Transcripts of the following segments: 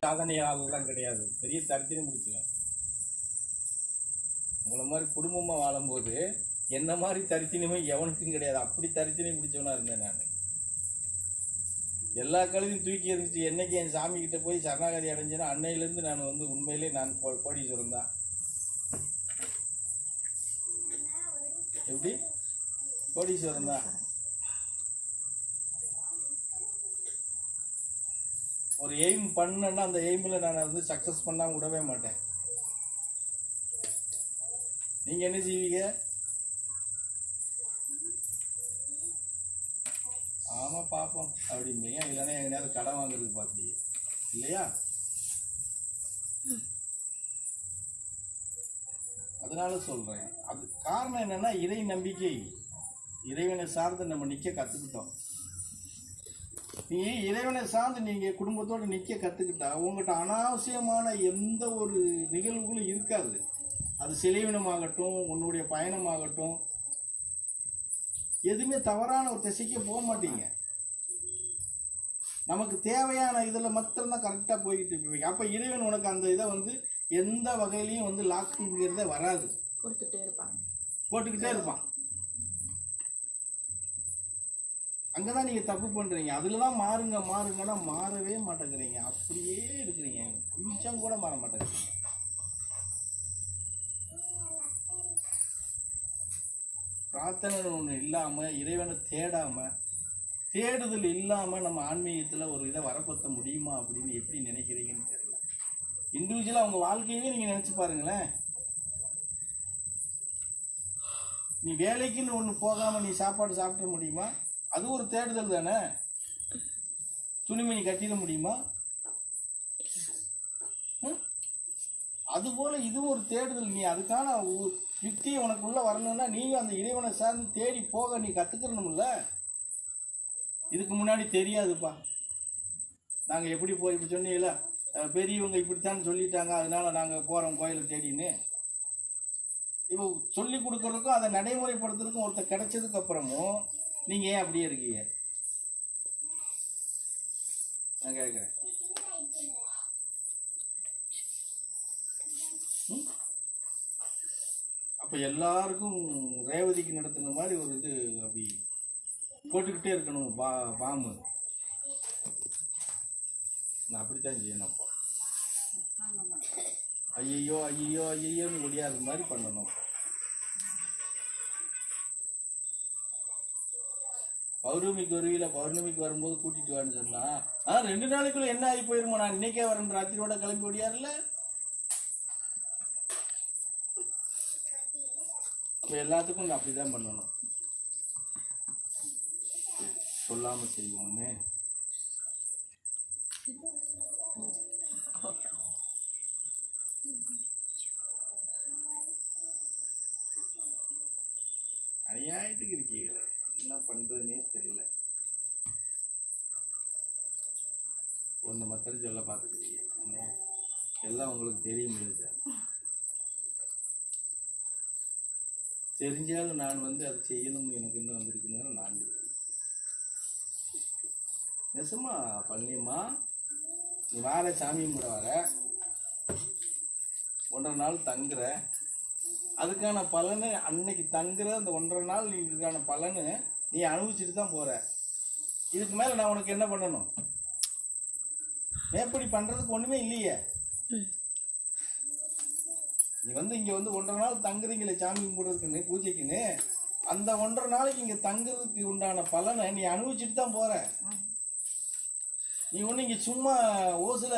சாதனையாளர்லாம் கிடையாது, பெரிய தரித்திரி முடிச்சுவேன். உங்களை மாதிரி குடும்பமாக வாழும்போது என்ன மாதிரி தரித்தினமே எவனுக்கும் கிடையாது. அப்படி தரித்தினை முடிச்சவனா இருந்தேன் நான். எல்லா கழுதையும் தூக்கி எறிஞ்சிட்டு என்னைக்கு என் சாமி கிட்ட போய் சரணாகதி அடைஞ்சேன்னா அன்னையிலேருந்து நான் வந்து உண்மையிலே நான் கோடீஸ்வரன் தான். எப்படி கோடீஸ்வரன் தான். ஒரு எய்ம் பண்ணேன்னா அந்த எய்மில் நான் வந்து சக்ஸஸ் பண்ணாமல் விடவே மாட்டேன். நீங்கள் என்ன செய்வீங்க? ஆமாம் பார்ப்போம் அப்படிம்பீங்க, இல்லைன்னா எங்கள் நேரம் கடன் வாங்குறதுக்கு பார்ப்பீங்க இல்லையா? அதனால சொல்கிறேன். அது காரணம் என்னென்னா இறை நம்பிக்கை, இறைவனை சார்ந்து நம்ம நிற்க கற்றுக்கிட்டோம். நீ இறைவனை சார்ந்து நீங்கள் குடும்பத்தோடு நிற்க கற்றுக்கிட்டா உங்கள்கிட்ட அனாவசியமான எந்த ஒரு நிகழ்வுகளும் இருக்காது. அது செலவினமாகட்டும், உன்னுடைய பயணமாகட்டும், எதுவுமே தவறான ஒரு திசைக்கு போக மாட்டீங்க. நமக்கு தேவையான இதில் மாத்திரம்தான் கரெக்டாக போய்கிட்டு இருப்பீங்க. அப்போ இறைவன் உனக்கு அந்த இதை வந்து எந்த வகையிலையும் வந்து லாக்குங்கிறதே வராது, போட்டுக்கிட்டே இருப்பான். அங்கதான் நீங்க தப்பு பண்றீங்க. அதுலதான் மாறுங்க மாறுங்கன்னா மாறவே மாட்டேங்கிறீங்க, அப்படியே இருக்கிறீங்க, கொஞ்சம் கூட மாற மாட்டேங்கிறீங்க. பிரார்த்தனை ஒன்று இல்லாமல், இறைவனை தேடுதல் இல்லாமல் நம்ம ஆன்மீகத்தில் ஒரு இதை வரப்படுத்த முடியுமா அப்படின்னு எப்படி நினைக்கிறீங்கன்னு தெரியல. இண்டிவிஜுவலாக உங்கள் வாழ்க்கையவே நீங்கள் நினச்சி பாருங்களேன். நீ வேலைக்குன்னு ஒன்று போகாமல் நீ சாப்பாடு சாப்பிட முடியுமா? அது ஒரு தேடுதல் தானே. துணிமணி கட்டிட முடியுமா? அதுபோல் இதுவும் ஒரு தேடுதல். நீ அதுக்கான யுக்தி உனக்குள்ள வரணும்னா நீயும் அந்த இறைவனை சார்ந்து தேடி போக நீ கற்றுக்கணும்ல. இதுக்கு முன்னாடி தெரியாதுப்பா, நாங்கள் எப்படி போய் இப்படி சொன்னீங்களா, பெரியவங்க இப்படித்தான் சொல்லிட்டாங்க அதனால நாங்கள் போகிறோம் கோயிலை தேடின்னு. இப்போ சொல்லி கொடுக்கறதுக்கும் அதை நடைமுறைப்படுத்துறதுக்கும் ஒருத்தர் கிடைச்சதுக்கு அப்புறமும் நீங்கள் ஏன் அப்படியே இருக்கீங்க? நான் கேட்குறேன். அப்போ எல்லாருக்கும் ரேவதிக்கு நடத்துன மாதிரி ஒரு இது அப்படி போட்டுக்கிட்டே இருக்கணும் பாம்பு. நான் அப்படித்தான் செய்யணும். அப்போ ஐயோ ஐயோ ஐயோன்னு முடியாத மாதிரி பண்ணணும். பௌர்ணமிக்கு வருவில, பௌர்ணமிக்கு வரும்போது கூட்டிட்டு வான்னு சொன்னா 2 நாளைக்குள்ள என்ன ஆகி போயிருமோ, நான் இன்னைக்கே வரேன் ராத்திரியோட கிளம்பி ஓடியாருல. இப்போ எல்லாத்துக்கும் நான் அப்படிதான் பண்ணணும். சொல்லாம செய்வோன்னு அநியாயத்துக்கு இருக்கீங்களே, என்ன பண்றதுன்னே தெரியல. ஒன்று மாத்திரம் சொல்ல பார்த்துக்கிறீங்க, எல்லாம் உங்களுக்கு தெரிய முடியாது. தெரிஞ்சாலும் நான் வந்து அதை செய்யணும்னு எனக்கு இன்னும் வந்திருக்குன்னு நான் நெசமா பண்ணியம்மா. நீ வார சாமியும் கூட வர 1.5 நாள் தங்குற, அதுக்கான பலனை அன்னைக்கு தங்குற அந்த 1.5 நாள் நீ இதுக்கான பலனை நீ அனுபவிச்சுட்டு தான் போற. இதுக்கு மேல நான் உனக்கு என்ன பண்ணணும்? மேப்படி பண்றதுக்கு ஒண்ணுமே இல்லையே. நீ வந்து இங்க வந்து 1.5 நாள் தங்குறீங்களே சாமி கும்பிடுறதுக்குன்னு, பூஜைக்குன்னு, அந்த 1.5 நாளைக்கு இங்க தங்குறதுக்கு உண்டான பலனை நீ அனுபவிச்சுட்டு தான் போற. நீ ஒண்ணு இங்க சும்மா ஓசுல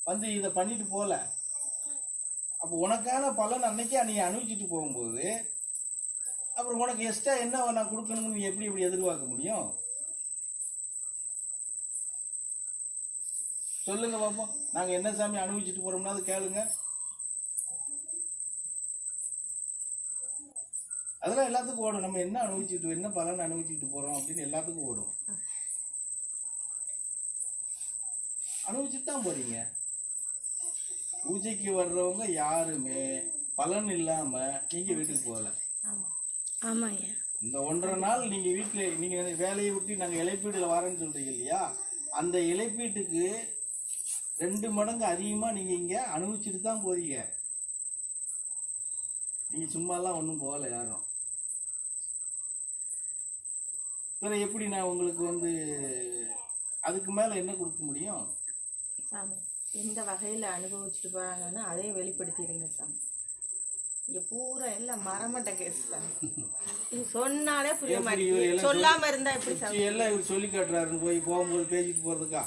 வந்து இதை பண்ணிட்டு போல. அப்போ உனக்கான பலன் அன்னைக்கே நீ அனுபவிச்சுட்டு போகும்போது அப்புறம் உனக்கு எக்ஸ்ட்ரா என்ன நான் கொடுக்கணும்னு நீ எப்படி எதிர்பார்க்க முடியும்? சொல்லுங்க பாப்போம். நாங்க என்ன சாமி அனுபவிச்சுட்டு போறோம்னா அது கேளுங்க. அதெல்லாம் எல்லாத்துக்கும் ஓடும். நம்ம என்ன அனுபவிச்சுட்டு, என்ன பலன் அனுபவிச்சுட்டு போறோம் அப்படின்னு எல்லாத்துக்கும் ஓடும். அனுபவிச்சுட்டு தான் போறீங்க. பூஜைக்கு வர்றவங்க யாருமே பலன் இல்லாம நீங்க வீட்டுக்கு போகல. இந்த 1.5 நாள் நீங்க வீட்டுல நீங்க வேலையை விட்டு நாங்க இழப்பீடுல வரேன்னு சொல்றீங்க இல்லையா, அந்த இழப்பீட்டுக்கு 2 மடங்கு அதிகமாக நீங்கள் இங்கே அனுபவிச்சுட்டு தான் போறீங்க. நீங்கள் சும்மாலாம் ஒன்றும் போகலை யாரும். வேற எப்படி நான் உங்களுக்கு வந்து அதுக்கு மேலே என்ன கொடுக்க முடியும் சாமி? எந்த வகையில் அனுபவிச்சுட்டு போகிறாங்கன்னு அதையும் வெளிப்படுத்திடுங்க சாமி. இங்கே பூரா எல்லாம் மரமட்ட கேஸ் சாமி. இது சொன்னாலே புரிய மாட்டேங்குது. சொல்லாமல் இருந்தால் எப்படி சாமி? எல்லாம் இவர் சொல்லி காட்டுறாருன்னு போய் போகும்போது பேசிட்டு போகிறதுக்கா?